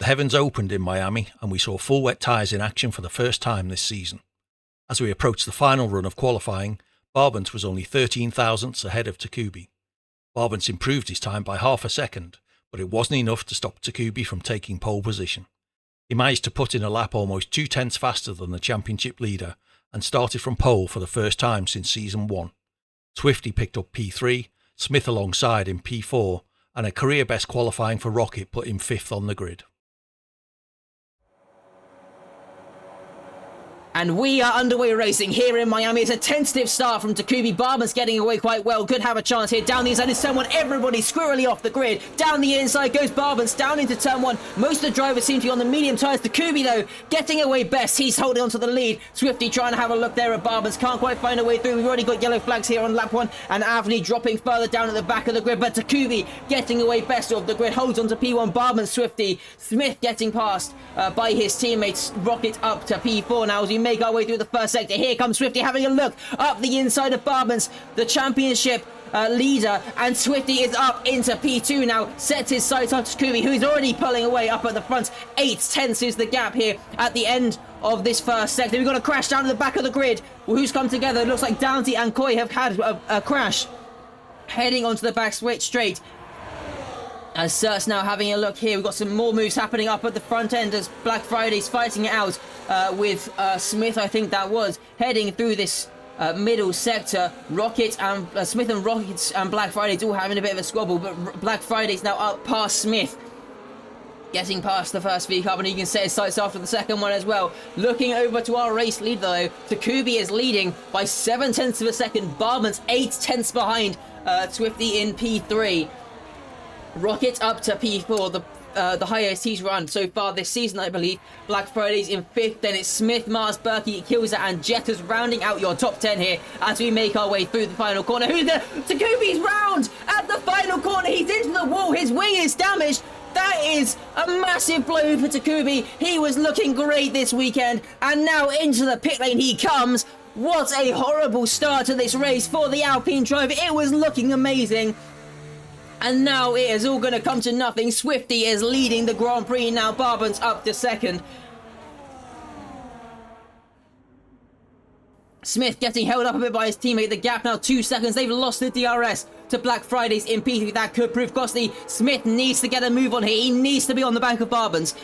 The heavens opened in Miami and we saw full wet tyres in action for the first time this season. As we approached the final run of qualifying, Barbant was only 13 thousandths ahead of Takubi. Barbant improved his time by half a second, but it wasn't enough to stop Takubi from taking pole position. He managed to put in a lap almost 2 tenths faster than the championship leader and started from pole for the first time since season 1. Swifty picked up P3, Smith alongside in P4, and a career best qualifying for Rocket put him 5th on the grid. And we are underway racing here in Miami. It's a tentative start from Takubi. Barbant's getting away quite well. Could have a chance here. Down the inside is turn 1. Everybody squirrely off the grid. Down the inside goes Barbant's down into turn 1. Most of the drivers seem to be on the medium tyres. Takubi, though, getting away best. He's holding on to the lead. Swifty trying to have a look there at Barbant's. Can't quite find a way through. We've already got yellow flags here on lap 1. And Avni dropping further down at the back of the grid. But Takubi getting away best of the grid. Holds on to P1. Barbant, Swifty. Smith getting passed by his teammates. Rocket up to P4 now as we make our way through the first sector. Here comes Swifty having a look up the inside of Barbant's, the championship leader, and Swifty is up into P2 now, sets his sights on Takubi, who's already pulling away up at the front. 8 tenths is the gap here at the end of this first sector. We've got a crash down to the back of the grid. Well, who's come together? It looks like Downty and Koi have had a crash. Heading onto the back straight. As Sert's now having a look here. We've got some more moves happening up at the front end as Black Friday's fighting it out with Smith, I think that was, heading through this middle sector. Rocket and Smith and Rockets and Black Friday's all having a bit of a squabble, but Black Friday's now up past Smith, getting past the first V-Cup, and he can set his sights after the second one as well. Looking over to our race lead, though, Takubi is leading by 7 tenths of a second. Barbant's 8 tenths behind Swifty in P3. Rocket up to P4, the highest he's run so far this season, I believe. Black Friday's in 5th, then it's Smith, Mars, Berkey, Kilza and Jetters rounding out your top 10 here as we make our way through the final corner. Who's there? Takubi's round at the final corner. He's into the wall. His wing is damaged. That is a massive blow for Takubi. He was looking great this weekend, and now into the pit lane he comes. What a horrible start to this race for the Alpine driver. It was looking amazing. And now it is all going to come to nothing. Swifty is leading the Grand Prix now. Barbant's up to 2nd. Smith getting held up a bit by his teammate. The gap now 2 seconds. They've lost the DRS to Black Fridays in P3. That could prove costly. Smith needs to get a move on here. He needs to be on the back of Barbant's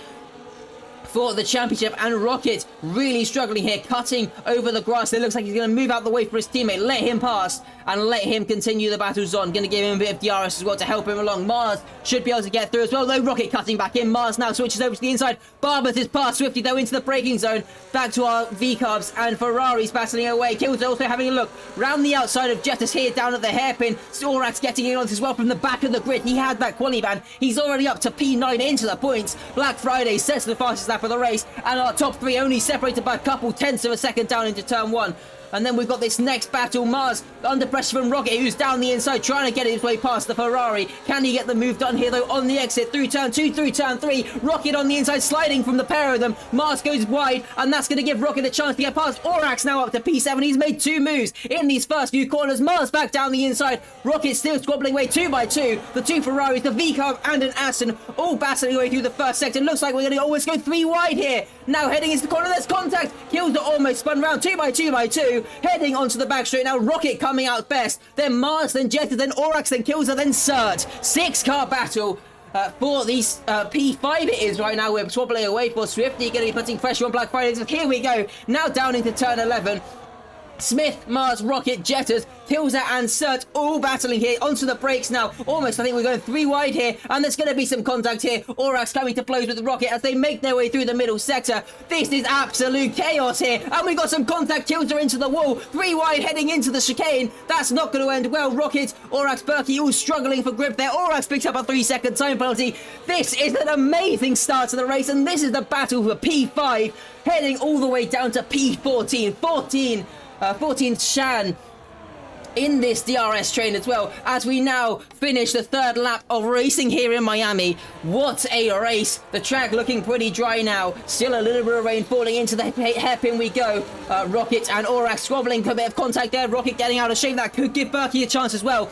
for the championship, and Rocket really struggling here, cutting over the grass. It looks like he's going to move out the way for his teammate, let him pass and let him continue the battles on. Going to give him a bit of DRS as well to help him along. Mars should be able to get through as well, though. Rocket cutting back in. Mars now switches over to the inside. Barbant is past Swifty, though, into the braking zone. Back to our V-Cubs, and Ferrari's battling away. Kills also having a look round the outside of Jettis here down at the hairpin. Storak's getting in on this as well from the back of the grid. He had that quali ban. He's already up to P9 into the points. Black Friday sets the fastest lap of the race, and our top 3 only separated by a couple tenths of a second down into turn 1. And then we've got this next battle. Mars under pressure from Rocket, who's down the inside trying to get his way past the Ferrari. Can he get the move done here, though, on the exit through turn 2, through turn 3? Rocket on the inside sliding from the pair of them. Mars goes wide, and that's going to give Rocket a chance to get past. Orax now up to P7. He's made 2 moves in these first few corners. Mars back down the inside. Rocket still squabbling away 2 by 2. The 2 Ferraris, the V-Carb and an Aston, all battling away through the first sector. Looks like we're going to almost go 3 wide here. Now heading into the corner. There's contact. Kilda almost spun round 2 by 2 by 2. Heading onto the back straight now. Rocket coming out best. Then Mars, then Jetta, then Orax, then Kilza, then Sert. 6-car battle for these P5 it is right now. We're swabbling away for Swifty. Going to be putting pressure on Black Fridays. Here we go. Now down into turn 11. Smith, Mars, Rocket, Jetters, Kilza and Sert all battling here onto the brakes now. Almost, I think we're going 3 wide here, and there's going to be some contact here. Orax coming to blows with the Rocket as they make their way through the middle sector. This is absolute chaos here, and we got some contact. Kilza into the wall, 3 wide heading into the chicane. That's not going to end well. Rocket, Orax, Berkey all struggling for grip there. Orax picks up a 3-second time penalty. This is an amazing start to the race, and this is the battle for P5, heading all the way down to P14. 14 Shan in this DRS train as well, as we now finish the 3rd lap of racing here in Miami. What a race. The track looking pretty dry now. Still a little bit of rain falling into the hairpin we go. Rocket and Orax squabbling, a bit of contact there. Rocket getting out of shape. That could give Berkey a chance as well.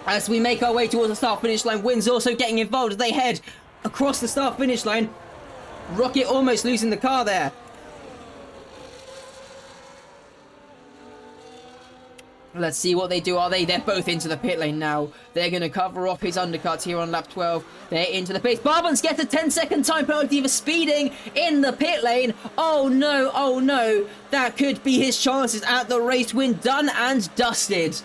As we make our way towards the start-finish line, Wynn's also getting involved as they head across the start-finish line. Rocket almost losing the car there. Let's see what they do. Are they? They're both into the pit lane now. They're going to cover off his undercuts here on lap 12. They're into the pace. Barbans gets a 10-second time penalty for speeding in the pit lane. Oh no, oh no. That could be his chances at the race win. Done and dusted.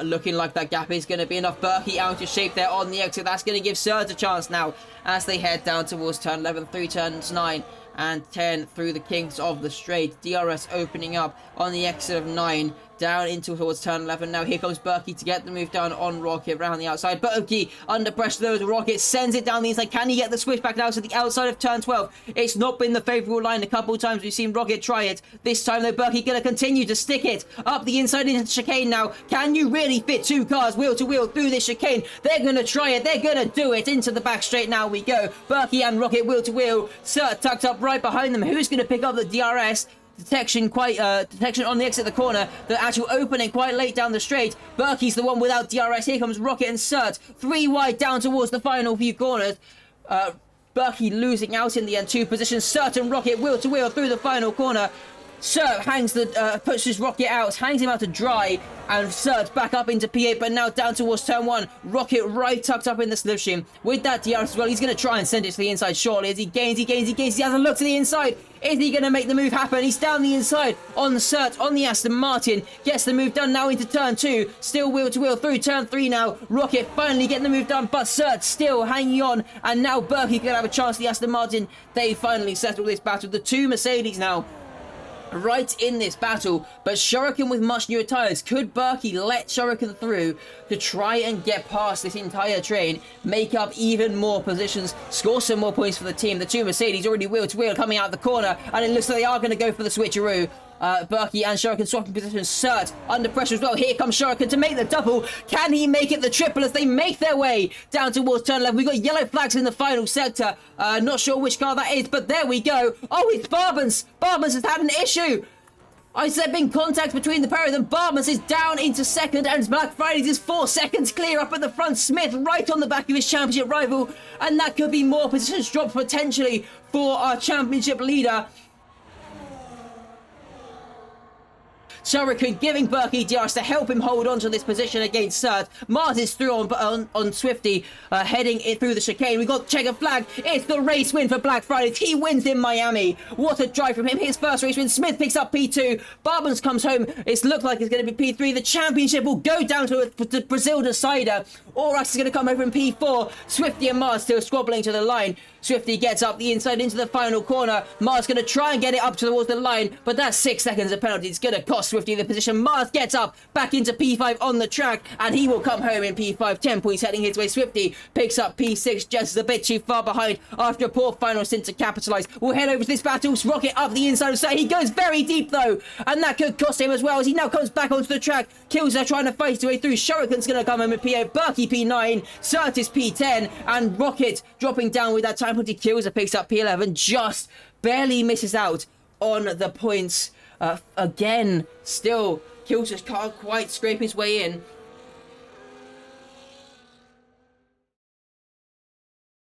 Looking like that gap is going to be enough. Berkey out of shape there on the exit. That's going to give Sert a chance now as they head down towards turn 11, through turns 9 and 10 through the kinks of the straight. DRS opening up on the exit of 9 down into towards turn 11. Now here comes Berkey to get the move down on Rocket around the outside. Berkey under pressure though. Rocket sends it down the inside. Can he get the switch back now to the outside of turn 12? It's not been the favourable line. A couple of times we've seen Rocket try it. This time though, Berkey going to continue to stick it up the inside into the chicane now. Can you really fit two cars wheel to wheel through this chicane? They're going to try it. They're going to do it. Into the back straight now we go. Berkey and Rocket wheel to wheel. Sert tucked up right behind them. Who's going to pick up the DRS? Detection on the exit of the corner. The actual opening quite late down the straight. Berkey's the one without DRS. Here comes Rocket and Sert. 3 wide down towards the final few corners. Berkey losing out in the end. 2 positions. Sert and Rocket wheel to wheel through the final corner. Sert pushes Rocket out, hangs him out to dry, and Sert back up into P8, but now down towards turn 1. Rocket right tucked up in the slipstream. With that DRS as well, he's going to try and send it to the inside shortly as he gains. He has a look to the inside. Is he going to make the move happen? He's down the inside on Sert, on the Aston Martin. Gets the move done now into turn 2. Still wheel to wheel through turn 3 now. Rocket finally getting the move done, but Sert still hanging on. And now Berkey can have a chance. The Aston Martin, they finally settle this battle. The 2 Mercedes now right in this battle, but Shuriken with much newer tyres. Could Berkey let Shuriken through to try and get past this entire train, make up even more positions, score some more points for the team? The 2 Mercedes already wheel to wheel coming out the corner, and it looks like they are going to go for the switcheroo. Berkey and Shuriken swapping positions. Sert under pressure as well. Here comes Shuriken to make the double. Can he make it the triple as they make their way down towards turn 11? We've got yellow flags in the final sector. Not sure which car that is, but there we go. Oh, it's Barbans. Barbans has had an issue. I said been contact between the pair of them. Barbans is down into second, and Black Fridays is 4 seconds clear up at the front. Smith right on the back of his championship rival, and that could be more positions dropped potentially for our championship leader. Shuriken giving Berkey DRS to help him hold on to this position against Sert. Mars is through on Swifty, heading it through the chicane. We got checkered flag. It's the race win for Black Fridays. He wins in Miami. What a drive from him. His first race win. Smith picks up P2. Barbans comes home. It's looked like it's going to be P3. The championship will go down to a Brazil decider. Orax is going to come over in P4. Swifty and Mars still squabbling to the line. Swifty gets up the inside into the final corner. Mars going to try and get it up towards the line, but that's 6 seconds of penalty. It's going to cost Swifty the position. Mars gets up back into P5 on the track, and he will come home in P5. 10 points heading his way. Swifty picks up P6, just is a bit too far behind after a poor final stint to capitalise. We'll head over to this battle. Rocket up the inside of Sert. He goes very deep though, and that could cost him as well as he now comes back onto the track. Killser trying to fight his way through. Shuriken's going to come home with P8. Berkey P9. Sert is P10, and Rocket dropping down with that time penalty. Killser picks up P11. Just barely misses out on the points. Again, still, Killser can't quite scrape his way in.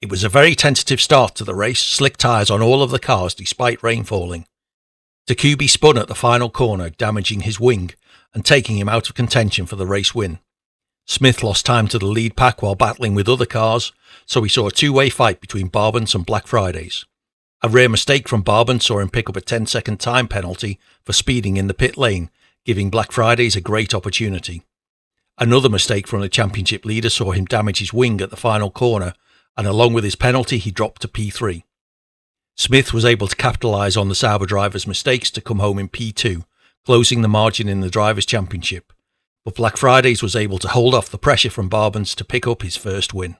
It was a very tentative start to the race, slick tyres on all of the cars despite rain falling. Takubi spun at the final corner, damaging his wing and taking him out of contention for the race win. Smith lost time to the lead pack while battling with other cars, so we saw a two-way fight between Barbans and Black Fridays. A rare mistake from Barbans saw him pick up a 10-second time penalty for speeding in the pit lane, giving Black Fridays a great opportunity. Another mistake from the championship leader saw him damage his wing at the final corner, and along with his penalty he dropped to P3. Smith was able to capitalise on the Sauber driver's mistakes to come home in P2, closing the margin in the Drivers' Championship, but Black Fridays was able to hold off the pressure from Barbans to pick up his first win.